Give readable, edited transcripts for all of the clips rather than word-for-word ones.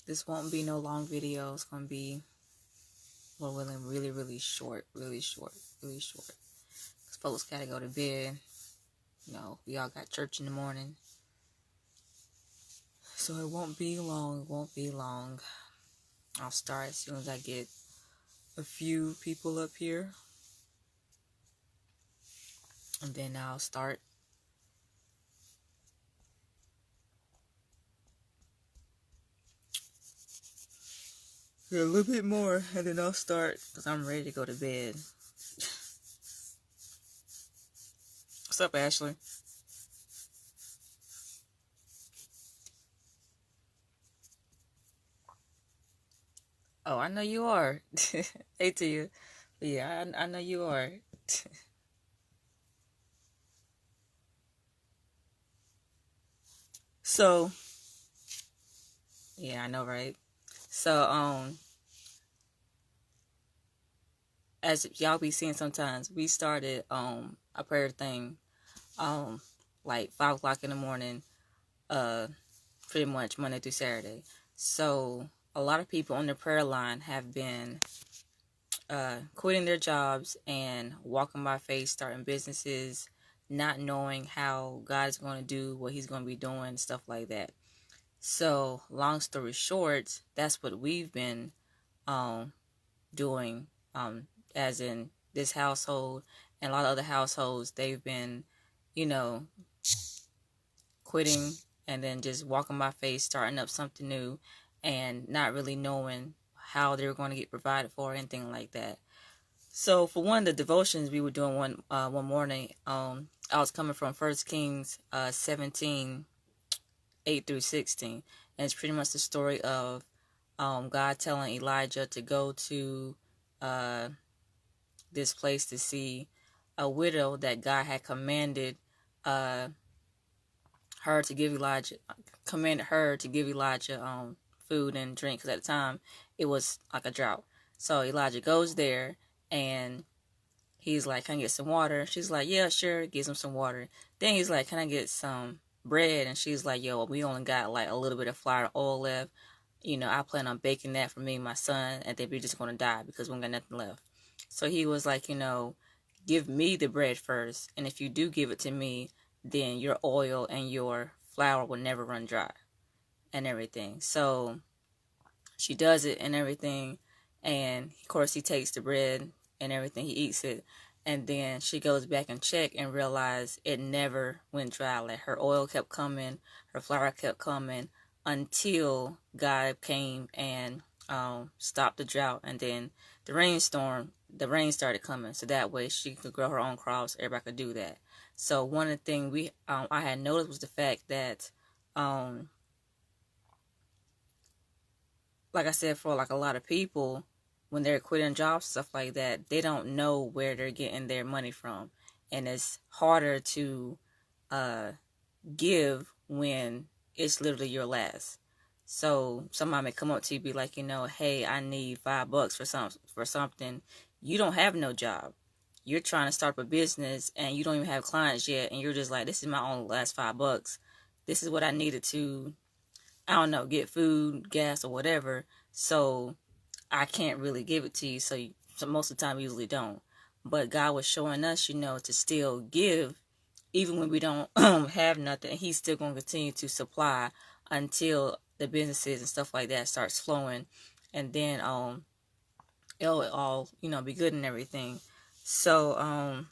This won't be no long video. It's gonna be, well, really, really short, really short, really short. Cause folks gotta go to bed. You know, we all got church in the morning, so it won't be long. It won't be long. I'll start as soon as I get a few people up here, and then I'll start. A little bit more, and then I'll start because I'm ready to go to bed. What's up, Ashley? Oh, I know you are. Hey to you. But yeah, I know you are. So, yeah, I know, right? So, as y'all be seeing sometimes, we started a prayer thing like 5 o'clock in the morning, pretty much Monday through Saturday. So a lot of people on the prayer line have been quitting their jobs and walking by faith, starting businesses, not knowing how God is going to do what He's going to be doing, stuff like that. So long story short, that's what we've been doing, as in this household and a lot of other households. They've been, you know, quitting and then just walking by faith, starting up something new, and not really knowing how they're going to get provided for or anything like that. So for one of the devotions we were doing one morning, I was coming from 1 Kings 17, 8 through 16, and it's pretty much the story of God telling Elijah to go to this place to see a widow that God had commanded her to give Elijah, food and drink, because at the time it was like a drought. So Elijah goes there and he's like, "Can I get some water?" She's like, "Yeah, sure." Gives him some water. Then he's like, "Can I get some bread?" And she's like, "Yo, we only got like a little bit of flour and oil left. You know, I plan on baking that for me and my son, and then we're just gonna die because we got nothing left." So he was like, "Give me the bread first, and if you do give it to me, then your oil and your flour will never run dry," and everything. So she does it and everything, and of course he takes the bread and everything, he eats it, and then she goes back and check and realize it never went dry. Like her oil kept coming, her flour kept coming, until God came and stopped the drought, and then the rain started coming, so that way she could grow her own crops. Everybody could do that. So one of the things I had noticed was the fact that like I said, for like a lot of people, when they're quitting jobs, stuff like that, they don't know where they're getting their money from. And it's harder to give when it's literally your last. So somebody may come up to you, be like, "Hey, I need $5 for something." You don't have no job. You're trying to start up a business and you don't even have clients yet, and you're just like, "This is my only last $5. This is what I needed to, I don't know, get food, gas, or whatever. So I can't really give it to you." So most of the time, we usually don't. But God was showing us, to still give, even when we don't have nothing. He's still going to continue to supply until the businesses and stuff like that starts flowing, and then it'll all be good and everything. So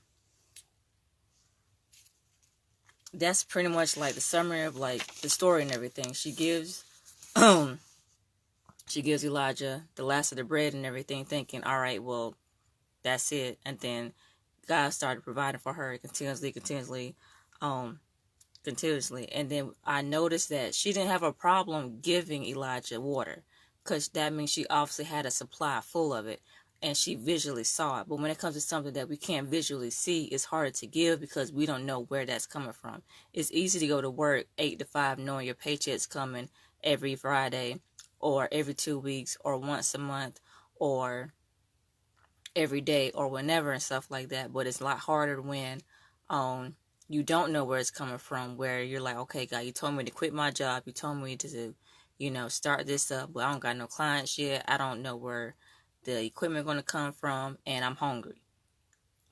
that's pretty much like the summary of like the story and everything. She gives Elijah the last of the bread and everything, thinking, all right, well, that's it. And then God started providing for her continuously. And then I noticed that she didn't have a problem giving Elijah water, because that means she obviously had a supply full of it, and she visually saw it. But when it comes to something that we can't visually see, it's harder to give because we don't know where that's coming from. It's easy to go to work 8 to 5 knowing your paycheck's coming every Friday, or every 2 weeks, or once a month, or every day, or whenever, and stuff like that. But it's a lot harder when you don't know where it's coming from, where you're like, "Okay, God, you told me to quit my job. You told me to, start this up, but I don't got no clients yet. I don't know where the equipment going to come from, and I'm hungry.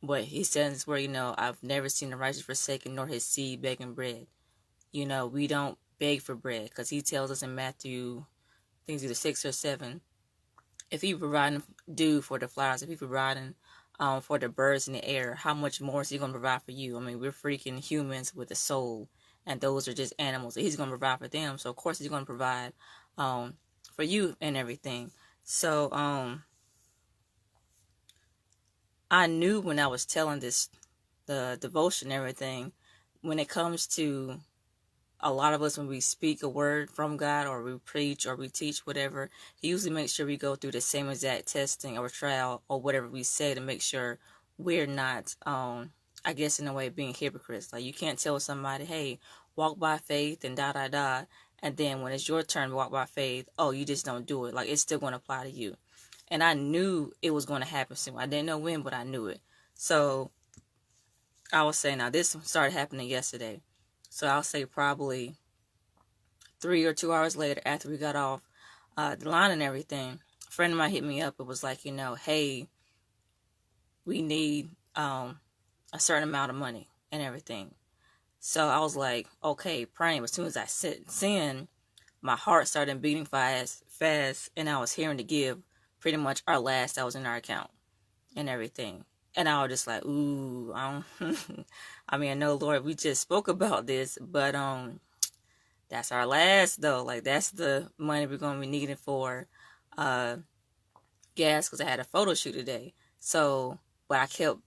But he says where, I've never seen the righteous forsaken nor his seed begging bread. We don't beg for bread, because he tells us in Matthew, I think it's either 6 or 7, if he providing dew for the flowers, if he providing for the birds in the air, how much more is he going to provide for you? I mean, we're freaking humans with a soul, and those are just animals. He's going to provide for them, so of course he's going to provide for you and everything. So I knew when I was telling the devotion and everything, when it comes to a lot of us, when we speak a word from God, or we preach or we teach whatever, he usually makes sure we go through the same exact testing or trial or whatever we say, to make sure we're not, I guess in a way, being hypocrites. Like, you can't tell somebody, hey, walk by faith and and then when it's your turn to walk by faith, oh, you just don't do it. Like, it's still going to apply to you. And I knew it was going to happen soon. I didn't know when, but I knew it. So I was saying, now this started happening yesterday. So I'll say probably 3 or 2 hours later, after we got off the line and everything, a friend of mine hit me up. It was like, hey, we need a certain amount of money and everything. So I was like, okay, praying. But as soon as I sent, my heart started beating fast, and I was hearing to give pretty much our last that was in our account and everything. And I was just like, ooh, I mean, I know, Lord, we just spoke about this, but that's our last, though. Like, that's the money we're going to be needing for gas, because I had a photo shoot today. So, but I kept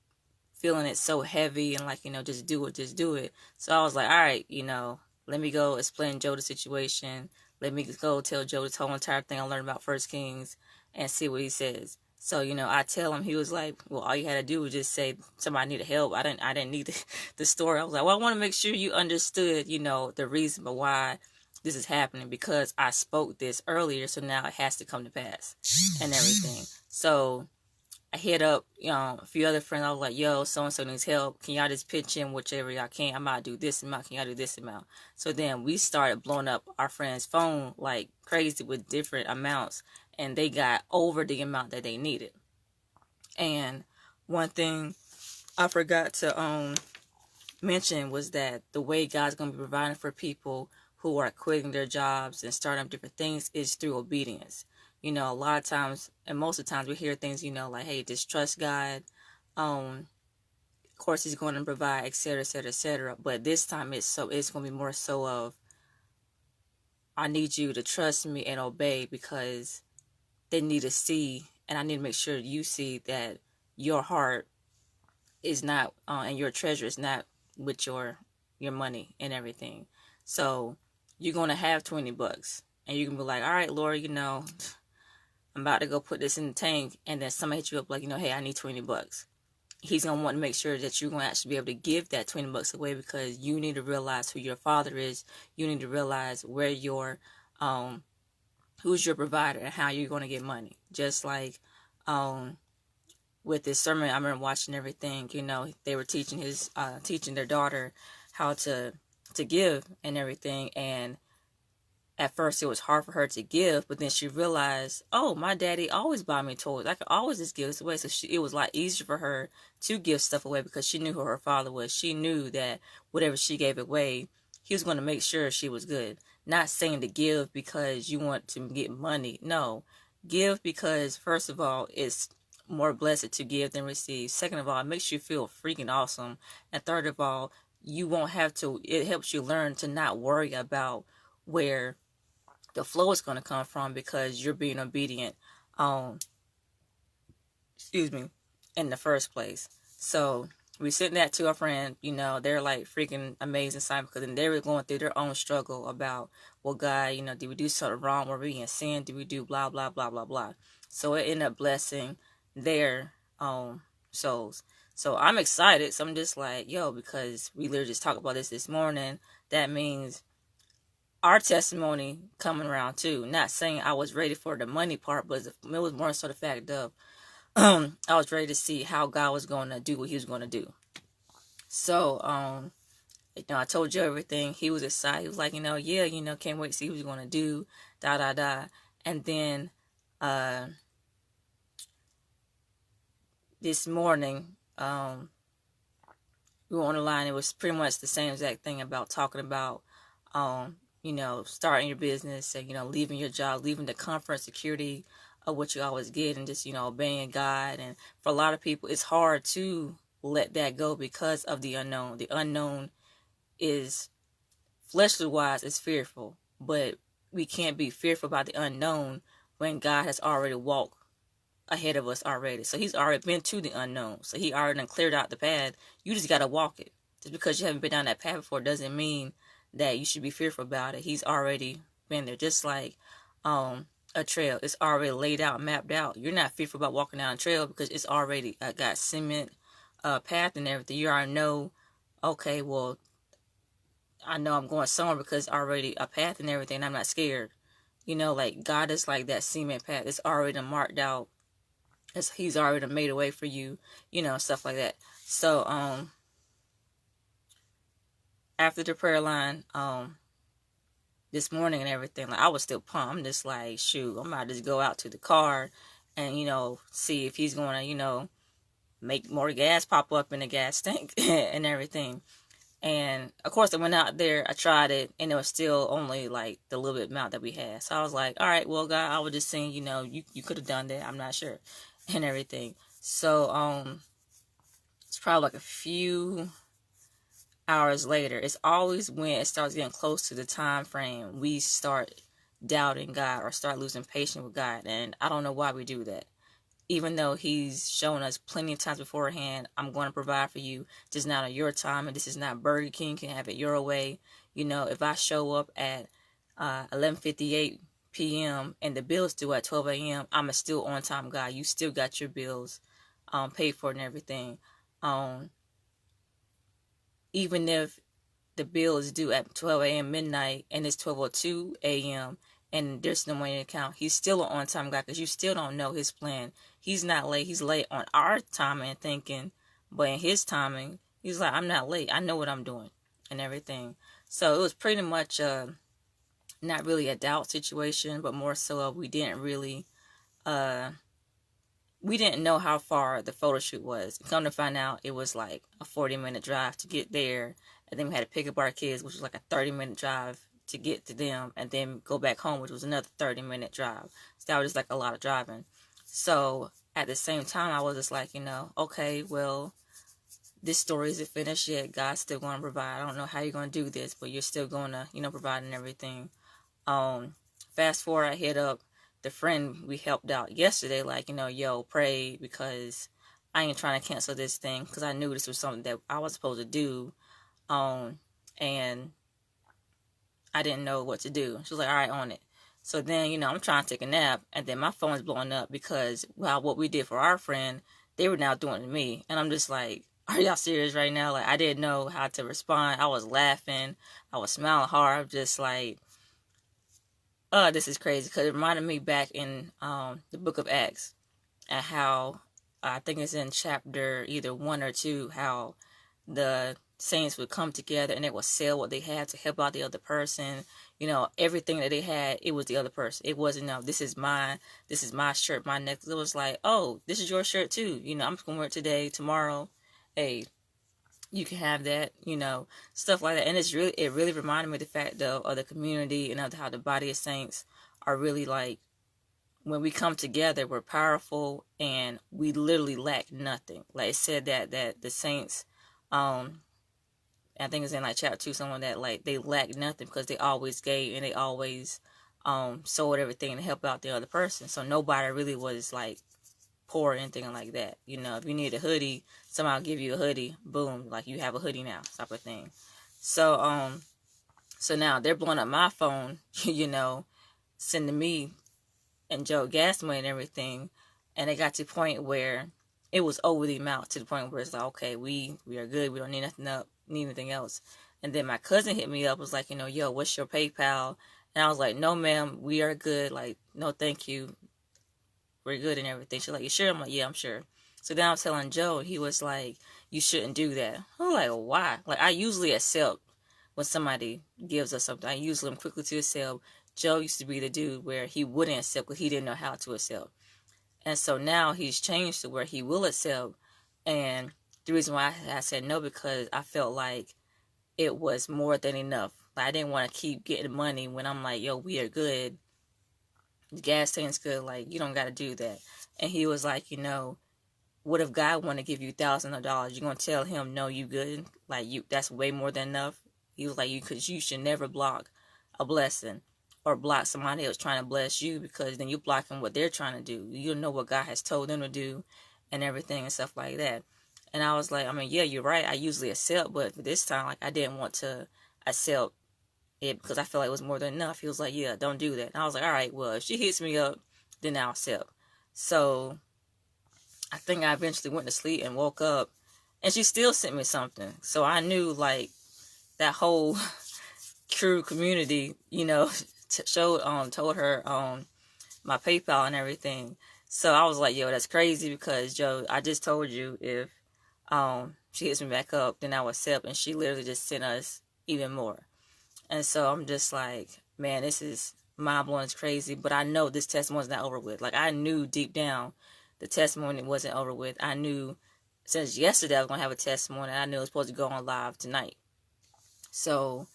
feeling it so heavy and like, just do it. So I was like, all right, let me go explain Joe the situation. Let me go tell Joe this whole entire thing I learned about First Kings and see what he says. So, I tell him, he was like, well, all you had to do was just say somebody needed help. I didn't need the story. I was like, well, I want to make sure you understood, the reason but why this is happening, because I spoke this earlier. So now it has to come to pass and everything. So I hit up, a few other friends. I was like, yo, so-and-so needs help. Can y'all just pitch in whichever y'all can? I might do this amount. Can y'all do this amount? So then we started blowing up our friend's phone like crazy with different amounts. And they got over the amount that they needed. And one thing I forgot to mention was that the way God's going to be providing for people who are quitting their jobs and starting up different things is through obedience. A lot of times, and most of the times, we hear things, like, hey, just trust God. Of course, he's going to provide, etc., etc., etc. But this time it's going to be more so of, I need you to trust me and obey, because they need to see, and I need to make sure you see that your heart is not, and your treasure is not with your money and everything. So you're going to have $20, and you can be like, all right, Lord, I'm about to go put this in the tank, and then somebody hit you up like, hey, I need $20. He's going to want to make sure that you're going to actually be able to give that $20 away, because you need to realize who your Father is. You need to realize where who's your provider and how you're going to get money. Just like with this sermon, I remember watching everything, they were teaching their daughter how to give and everything. And at first it was hard for her to give, but then she realized, oh, my daddy always buy me toys. I could always just give this away. So it was a lot easier for her to give stuff away, because she knew who her father was. She knew that whatever she gave away, he was going to make sure she was good. Not saying to give because you want to get money. No, give because, first of all, it's more blessed to give than receive. Second of all, it makes you feel freaking awesome. And third of all, you won't have to, it helps you learn to not worry about where the flow is going to come from, because you're being obedient, in the first place. So we sent that to our friend, they're like freaking amazing sign, because then they were going through their own struggle about, well, God, did we do something wrong? Were we in sin? Did we do blah, blah, blah, blah, blah? So it ended up blessing their souls. So I'm excited. So I'm just like, yo, because we literally just talked about this morning. That means our testimony coming around too. Not saying I was ready for the money part, but it was more so the fact of I was ready to see how God was going to do what he was going to do. So, I told you everything. He was excited. He was like, yeah, can't wait to see what he's going to do. da da da. And then this morning, we were on the line. It was pretty much the same exact thing about talking about, starting your business and, leaving your job, leaving the comfort and security of what you always get and just, obeying God. And for a lot of people, it's hard to let that go because of the unknown. The unknown is, fleshly wise, is fearful, but we can't be fearful about the unknown when God has already walked ahead of us already. So he's already been to the unknown. So he already done cleared out the path. You just got to walk it. Just because you haven't been down that path before doesn't mean that you should be fearful about it. He's already been there. Just like a trail. It's already laid out, mapped out. You're not fearful about walking down a trail because it's already got cement path and everything. You already know, okay, well, I know I'm going somewhere because it's already a path and everything. And I'm not scared. Like God is like that cement path. It's already marked out. He's already made a way for you, stuff like that. So, after the prayer line, this morning and everything, like I was still pumped. I'm just like, shoot, I'm about to just go out to the car and, see if he's going to, make more gas pop up in the gas tank and everything. And of course I went out there, I tried it, and it was still only like the little bit amount that we had. So I was like, all right, well, God, I was just saying, you could have done that. I'm not sure. And everything. So it's probably like a few hours later. It's always when it starts getting close to the time frame we start doubting God or start losing patience with God. And I don't know why we do that. Even though he's shown us plenty of times beforehand, I'm going to provide for you, just not on your time, and this is not Burger King, can have it your way. If I show up at 11:58 p.m. and the bill's due at 12 a.m., I'm a still on time guy. You still got your bills paid for and everything. Even if the bill is due at 12 a.m. midnight and it's 12:02 a.m. and there's no money in the account, he's still an on time guy because you still don't know his plan. He's not late. He's late on our timing and thinking, but in his timing, he's like, I'm not late. I know what I'm doing and everything. So it was pretty much not really a doubt situation, but more so we didn't know how far the photo shoot was. Come to find out, it was like a 40-minute drive to get there, and then we had to pick up our kids, which was like a 30-minute drive to get to them, and then go back home, which was another 30-minute drive. So that was just like a lot of driving. So at the same time, I was just like, okay, well, this story isn't finished yet. God's still going to provide. I don't know how you're going to do this, but you're still going to, provide and everything. Fast forward, I hit up the friend we helped out yesterday, like, yo, pray, because I ain't trying to cancel this thing, because I knew this was something that I was supposed to do, and I didn't know what to do. She was like, all right, on it. So then, I'm trying to take a nap, and then my phone's blowing up because, well, what we did for our friend, they were now doing it to me, and I'm just like, are y'all serious right now? Like, I didn't know how to respond. I was laughing, I was smiling hard. I'm just like, this is crazy, because it reminded me back in the book of Acts, and how I think it's in chapter either 1 or 2, how the saints would come together and they would sell what they had to help out the other person. Everything that they had, it was the other person. It wasn't, no, this is mine, this is my shirt, my necklace. It was like, oh, this is your shirt too. I'm just gonna wear it today, tomorrow, hey, you can have that, stuff like that. And it really reminded me of the fact of the community and of how the body of saints are really like, when we come together, we're powerful and we literally lack nothing. Like it said that the saints, I think it's in like chapter 2, someone that like they lack nothing because they always gave and they always sold everything to help out the other person. So nobody really was like poor or anything like that. If you need a hoodie, somebody will give you a hoodie, boom, like you have a hoodie now, type of thing. So so now they're blowing up my phone, sending me and Joe gas money and everything, and it got to the point where it was over the amount, to the point where it's like, okay, we are good, we don't need anything else. And then my cousin hit me up, was like, yo, what's your PayPal? And I was like, no ma'am, we are good, like, no thank you, we're good and everything. She's like, you sure? I'm like, yeah, I'm sure. So then I was telling Joe, he was like, you shouldn't do that. I'm like, why? Like, I usually accept when somebody gives us something. I usually am quickly to accept Joe used to be the dude where he wouldn't accept because he didn't know how to accept. And so now he's changed to where he will accept. And the reason why I said no, because I felt like it was more than enough. Like, I didn't want to keep getting money when I'm like, yo, we are good. The gas tank's good. Like, you don't got to do that. And he was like, what if God want to give you thousands of dollars? You're going to tell him, no, you good? Like, that's way more than enough. He was like, you should never block a blessing or block somebody else trying to bless you, because then you're blocking what they're trying to do. You don't know what God has told them to do and everything and stuff like that. And I was like, yeah, you're right. I usually accept, but this time, like, I didn't want to accept it because I felt like it was more than enough. He was like, yeah, don't do that. And I was like, all right, well, if she hits me up, then I'll accept. So I think I eventually went to sleep and woke up, and she still sent me something. So I knew, like, that whole true community, told her my PayPal and everything. So I was like, yo, that's crazy, because Joe, I just told you if she hits me back up, then I will accept. And she literally just sent us even more. And so I'm just like, man, this is mind-blowing. It's crazy. But I know this testimony's not over with. Like, I knew deep down the testimony wasn't over with. I knew since yesterday I was going to have a testimony. I knew it was supposed to go on live tonight. So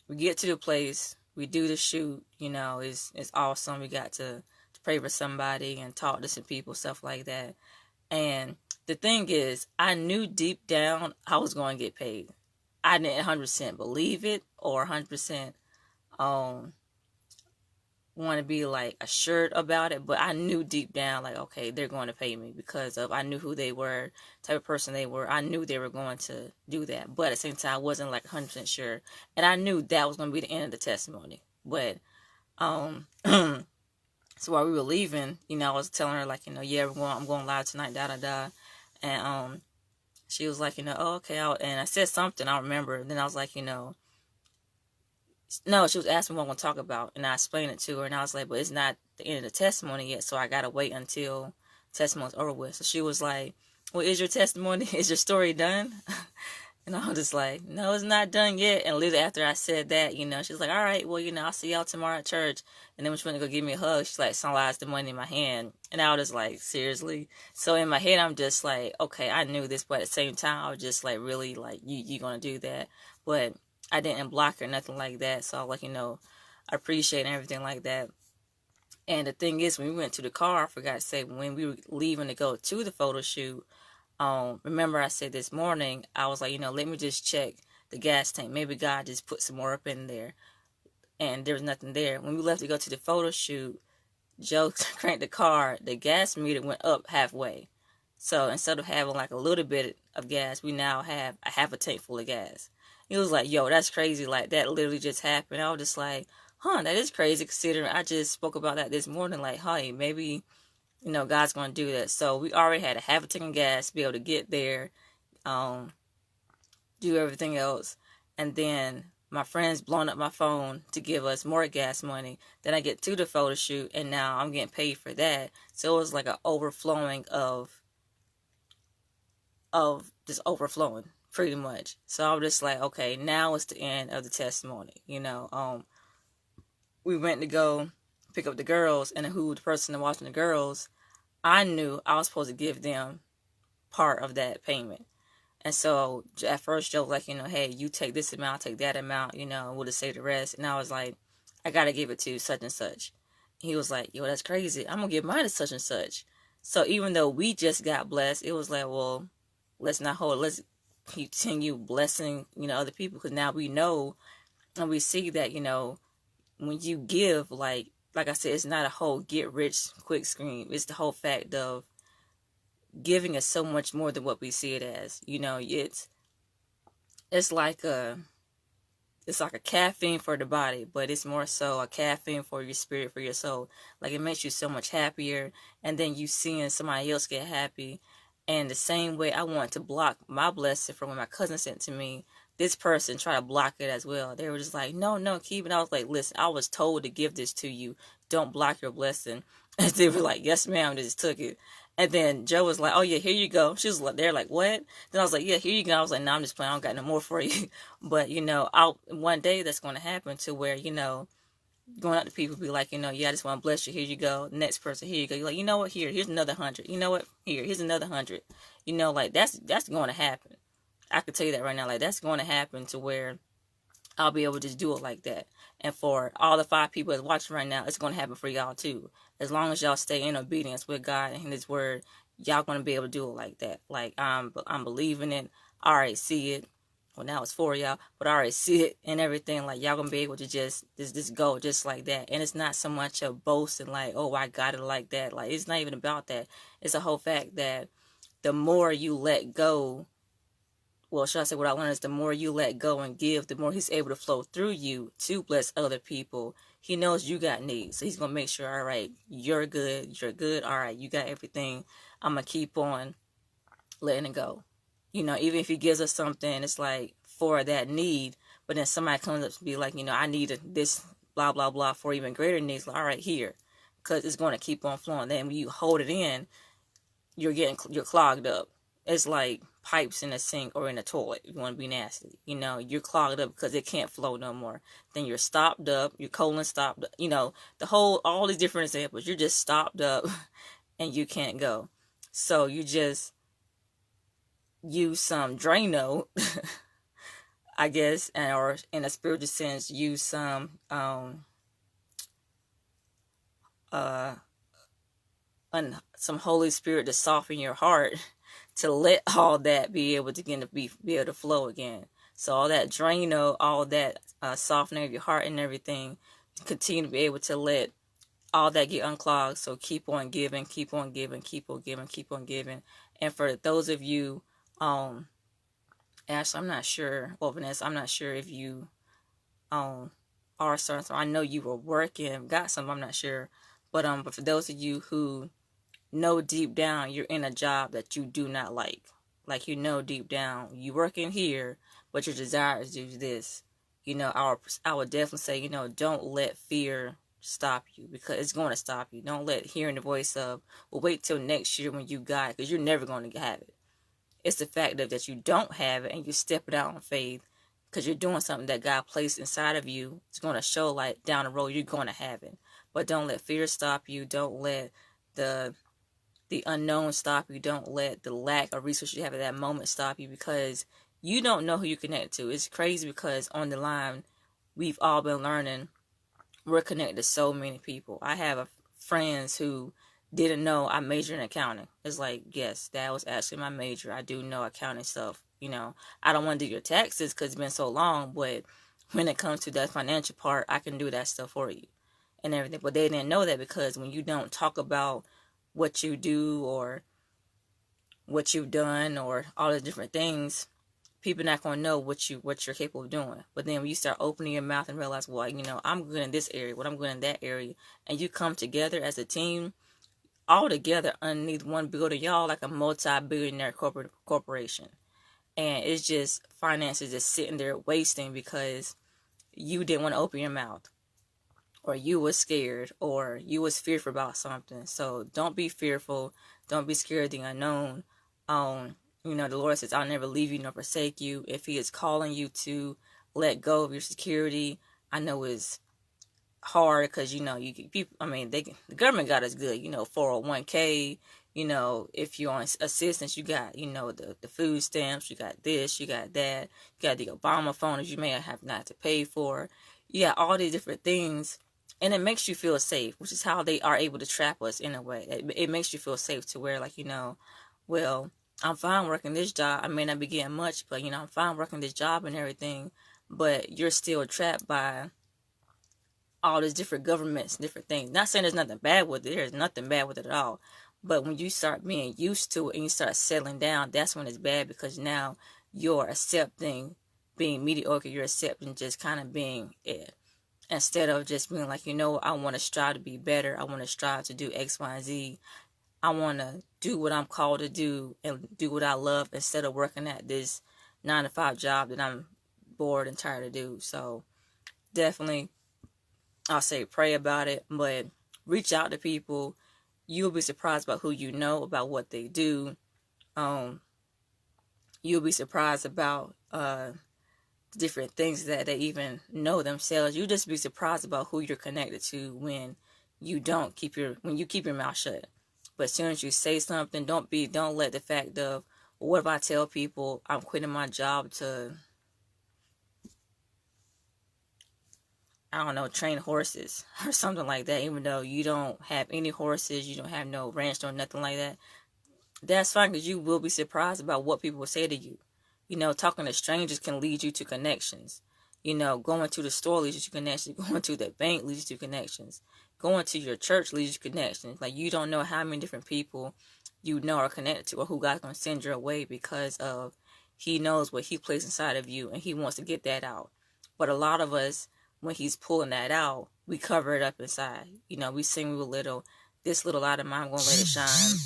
we get to the place. We do the shoot. It's awesome. We got to pray for somebody and talk to some people, stuff like that. And the thing is, I knew deep down I was going to get paid. I didn't 100% believe it or 100% want to be like assured about it, but I knew deep down, like, okay, they're going to pay me, because I knew who they were, type of person they were. I knew they were going to do that, but at the same time, I wasn't like 100% sure, and I knew that was going to be the end of the testimony. But so while we were leaving, I was telling her, like, yeah, I'm going live tonight, and she was like, oh, okay. And I said something, I remember. And then I was like, no, she was asking what I'm going to talk about. And I explained it to her. And I was like, but it's not the end of the testimony yet. So I got to wait until testimony's over with. So she was like, well, is your testimony, is your story done? And I was just like, no, it's not done yet. And literally after I said that, she was like, all right, well, I'll see y'all tomorrow at church. And then when she went to go give me a hug, she's like, sunlight the money in my hand. And I was just like, seriously? So in my head, I'm just like, okay, I knew this, but at the same time, I was just like, really, like, you going to do that? But I didn't block her, nothing like that. So I was like, I appreciate everything like that. And the thing is, when we went to the car, I forgot to say, when we were leaving to go to the photo shoot, remember I said this morning, I was like, let me just check the gas tank. Maybe God just put some more up in there. And there was nothing there. When we left to go to the photo shoot, Joe cranked the car. The gas meter went up halfway. So instead of having like a little bit of gas, we now have a half a tank full of gas. He was like, yo, that's crazy. Like, that literally just happened. I was just like, that is crazy, considering I just spoke about that this morning. Like, hey, maybe God's going to do that. So we already had a half a tank of gas to be able to get there, do everything else. And then my friend's blown up my phone to give us more gas money. Then I get to the photo shoot, and now I'm getting paid for that. So it was like an overflowing of just overflowing, pretty much. So I was just like, okay, now it's the end of the testimony. We went to go pick up the girls, and the person watching the girls, I knew I was supposed to give them part of that payment. And so at first Joe was like, hey, you take this amount, take that amount, we'll just say the rest. And I was like, I got to give it to such and such. He was like, yo, that's crazy. I'm going to give mine to such and such. So even though we just got blessed, it was like, well, let's continue blessing, other people. Because now we know and we see that, when you give, like I said, it's not a whole get rich quick scheme. It's the whole fact of giving is so much more than what we see it as. It's like a caffeine for the body, but it's more so a caffeine for your spirit, for your soul. Like, it makes you so much happier, and then you seeing somebody else get happy. And the same way I want to block my blessing from when my cousin sent to me, this person tried to block it as well. They were just like, no, keep it. I was like, listen, I was told to give this to you. Don't block your blessing. And they were like, yes, ma'am, just took it. And then Joe was like, oh yeah, here you go. She was like, they're like, what? Then I was like, yeah, here you go. I was like, no, I'm just playing. I don't got no more for you. But, one day that's going to happen to where, going out to people be like, yeah, I just want to bless you. Here you go. Next person, here you go. You're like, you know what? Here's another 100. You know what? Here's another 100. Like that's going to happen. I could tell you that right now. Like that's going to happen to where I'll be able to just do it like that. And for all the 5 people that's watching right now, it's going to happen for y'all too. As long as y'all stay in obedience with God and His Word, y'all going to be able to do it like that. Like I'm believing it. I already see it. Well, now it's for y'all, but I already see it and everything. Like y'all gonna be able to just go just like that. And it's not so much a boasting like, oh, I got it like that. Like it's not even about that. It's a whole fact that the more you let go, well, should I say what I learned is the more you let go and give, the more He's able to flow through you to bless other people. He knows you got needs, so He's going to make sure, all right, you're good, all right, you got everything. I'm going to keep on letting it go. Even if He gives us something, it's like for that need, but then somebody comes up to be like, I need this, blah, blah, blah, for even greater needs. Like, all right, here, because it's going to keep on flowing. Then when you hold it in, you're clogged up. It's like pipes in a sink or in a toilet. If you want to be nasty, you're clogged up because it can't flow no more. Then you're stopped up. Your colon stopped. All these different examples. You're just stopped up, and you can't go. So you just use some Drano, I guess, or in a spiritual sense, use some some Holy Spirit to soften your heart, to let all that be able to be able to flow again. So all that Drano, all that softening of your heart and everything, continue to be able to let all that get unclogged. So keep on giving, keep on giving, keep on giving, keep on giving. And for those of you, Ashley, I'm not sure, well, Vanessa, I'm not sure if you are starting. So I know you were working, got some, I'm not sure. But for those of you who know deep down you're in a job that you do not like deep down you working here, but your desire is to do this, I would definitely say, don't let fear stop you, because it's going to stop you. Don't let hearing the voice of, well, wait till next year when you got it, because you're never going to have it. It's the fact that you don't have it and you step it out on faith because you're doing something that God placed inside of you. It's going to show like down the road you're going to have it. But don't let fear stop you. Don't let the unknown stop you. Don't let the lack of resources you have at that moment stop you, because you don't know who you connect to. It's crazy because on the line, we've all been learning we're connected to so many people. I have friends who didn't know I majored in accounting. It's like, yes, that was actually my major. I do know accounting stuff. I don't want to do your taxes because it's been so long, but when it comes to that financial part, I can do that stuff for you and everything. But they didn't know that, because when you don't talk about what you do or what you've done or all the different things, people are not going to know what you're capable of doing. But then when you start opening your mouth and realize, well, I'm good in this area, I'm good in that area, and you come together as a team, all together underneath one building, y'all like a multi-billionaire corporation. And it's just finances just sitting there wasting because you didn't want to open your mouth, or you was scared, or you was fearful about something. So don't be fearful. Don't be scared of the unknown. The Lord says, I'll never leave you nor forsake you. If He is calling you to let go of your security, I know it's hard because, people, the government got us good, 401k, if you're on assistance, you got, the food stamps, you got this, you got that, you got the Obama phones you may have not to pay for. You got all these different things. And it makes you feel safe, which is how they are able to trap us in a way. It makes you feel safe to where, like, well, I'm fine working this job. I may not be getting much, but, I'm fine working this job and everything. But you're still trapped by all these different governments, different things. Not saying there's nothing bad with it. There's nothing bad with it at all. But when you start being used to it and you start settling down, that's when it's bad, because now you're accepting being mediocre. You're accepting just kind of being it. Instead of just being like, I want to strive to be better. I want to strive to do X, Y, and Z. I want to do what I'm called to do and do what I love, instead of working at this 9-to-5 job that I'm bored and tired to do. So definitely, I'll say pray about it, but reach out to people. you'll be surprised about who you know, about what they do. You'll be surprised about different things that they even know themselves. You'll just be surprised about who you're connected to when you keep your mouth shut. But as soon as you say something, don't let the fact of, well, what if I tell people I'm quitting my job to, I don't know, train horses or something like that, even though you don't have any horses, you don't have no ranch or nothing like that. That's fine, because you will be surprised about what people will say to you. Talking to strangers can lead you to connections. Going to the store leads you to connections. Going to the bank leads you to connections. Going to your church leads you to connections. Like, you don't know how many different people are connected to, or who God's going to send your way, because of He knows what He placed inside of you, and He wants to get that out. But a lot of us, when He's pulling that out, we cover it up inside. We sing this little light of mine, I'm going to let it shine.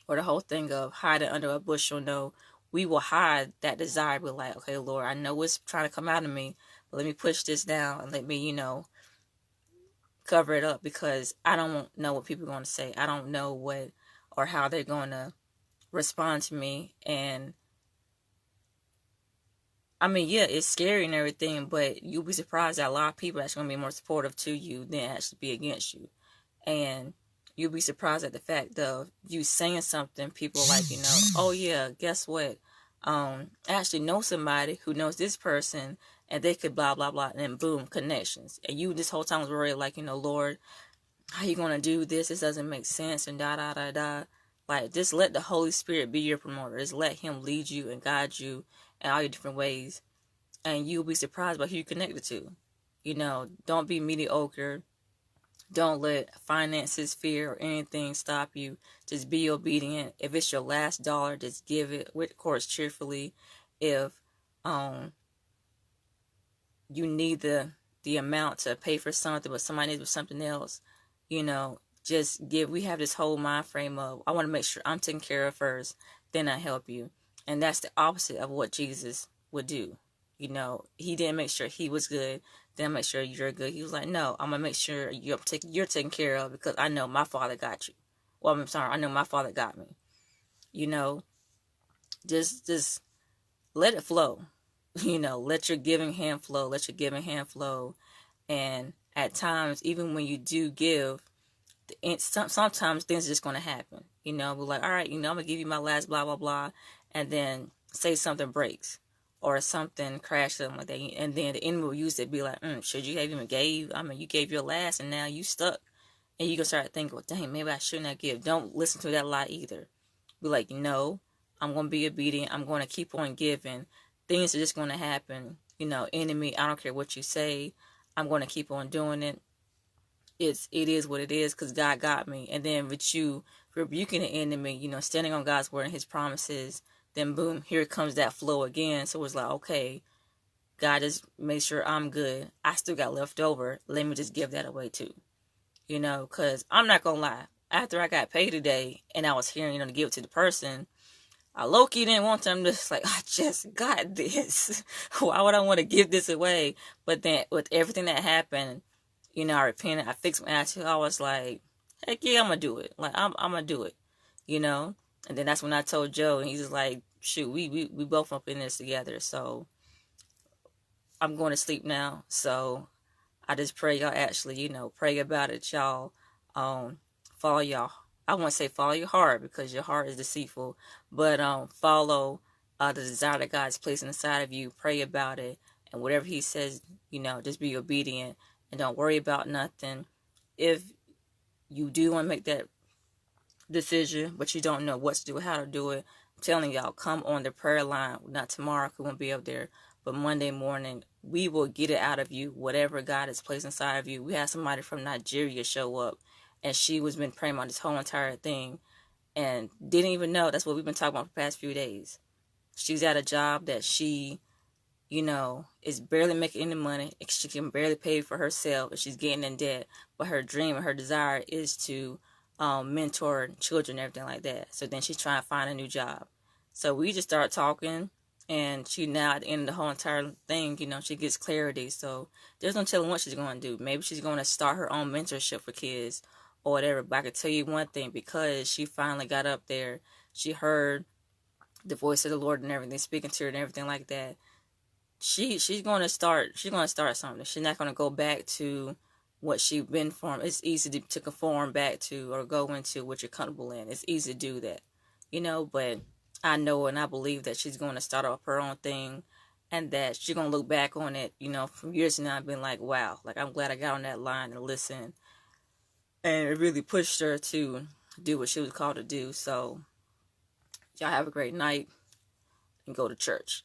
Or the whole thing of hiding under a bushel. No, we will hide that desire. We're like, okay, Lord, I know it's trying to come out of me, but let me push this down and let me, cover it up, because I don't know what people are going to say. I don't know what or how they're going to respond to me. And I mean, yeah, it's scary and everything, but you'll be surprised that a lot of people are actually going to be more supportive to you than actually be against you. And you'll be surprised at the fact of you saying something, people are like, oh yeah, guess what? I actually know somebody who knows this person, and they could blah, blah, blah, and then boom, connections. And you this whole time was worried, like, Lord, how you going to do this? This doesn't make sense, and da, da, da, da. Like, just let the Holy Spirit be your promoter. Just let Him lead you and guide you in all your different ways. And you'll be surprised by who you're connected to. Don't be mediocre. Don't let finances, fear, or anything stop you. Just be obedient. If it's your last dollar, just give it, of course, cheerfully. If you need the amount to pay for something, but somebody needs something else, just give. We have this whole mind frame of, I want to make sure I'm taken care of first, then I help you. And that's the opposite of what Jesus would do. He didn't make sure He was good, then make sure you're good. He was like, no, I'm going to make sure you're taken care of, because I know my Father got you. Well, I'm sorry, I know my Father got me. Just let it flow. Let your giving hand flow. Let your giving hand flow. And at times, even when you do give, sometimes things are just going to happen. We're like, all right, I'm going to give you my last blah, blah, blah. And then say something breaks, or something crashes, something like that. And then the enemy will use it to be like, should you have even gave? I mean, you gave your last, and now you stuck. And you can start thinking, well, dang, maybe I shouldn't have give. Don't listen to that lie either. Be like, no, I'm going to be obedient. I'm going to keep on giving. Things are just going to happen. Enemy, I don't care what you say. I'm going to keep on doing it. It is what it is, because God got me. And then with you rebuking the enemy, standing on God's word and His promises, then boom, here comes that flow again. So it's like, okay, God just made sure I'm good. I still got left over. Let me just give that away too. Because I'm not going to lie. After I got paid today and I was hearing, to give it to the person, I low-key didn't want them to just like, I just got this. Why would I want to give this away? But then with everything that happened, I repented. I fixed my attitude. I was like, heck yeah, I'm going to do it. Like, I'm going to do it, And then that's when I told Joe, and he's just like, shoot, we both up in this together. So I'm going to sleep now. So I just pray y'all actually, pray about it, y'all. Follow y'all. I won't say follow your heart, because your heart is deceitful, but follow the desire that God's placing inside of you. Pray about it, and whatever He says, just be obedient and don't worry about nothing. If you do want to make that decision, but you don't know what to do, how to do it, I'm telling y'all, come on the prayer line. Not tomorrow, because we won't be up there, but Monday morning, we will get it out of you, whatever God has placed inside of you. We had somebody from Nigeria show up, and she was been praying about this whole entire thing, and didn't even know. That's what we've been talking about for the past few days. She's at a job that she, is barely making any money. She can barely pay for herself, and she's getting in debt. But her dream and her desire is to mentor children and everything like that. So then she's trying to find a new job. So we just start talking, and she now at the end of the whole entire thing, she gets clarity. So there's no telling what she's going to do. Maybe she's going to start her own mentorship for kids, or whatever. But I can tell you one thing, because she finally got up there, she heard the voice of the Lord and everything speaking to her and everything like that. She's gonna start something. She's not gonna go back to what she's been from. It's easy to conform back to or go into what you're comfortable in. It's easy to do that, but I know and I believe that she's going to start off her own thing, and that she's going to look back on it, from years from now and being like, wow, like I'm glad I got on that line and listened. And it really pushed her to do what she was called to do. So y'all have a great night and go to church.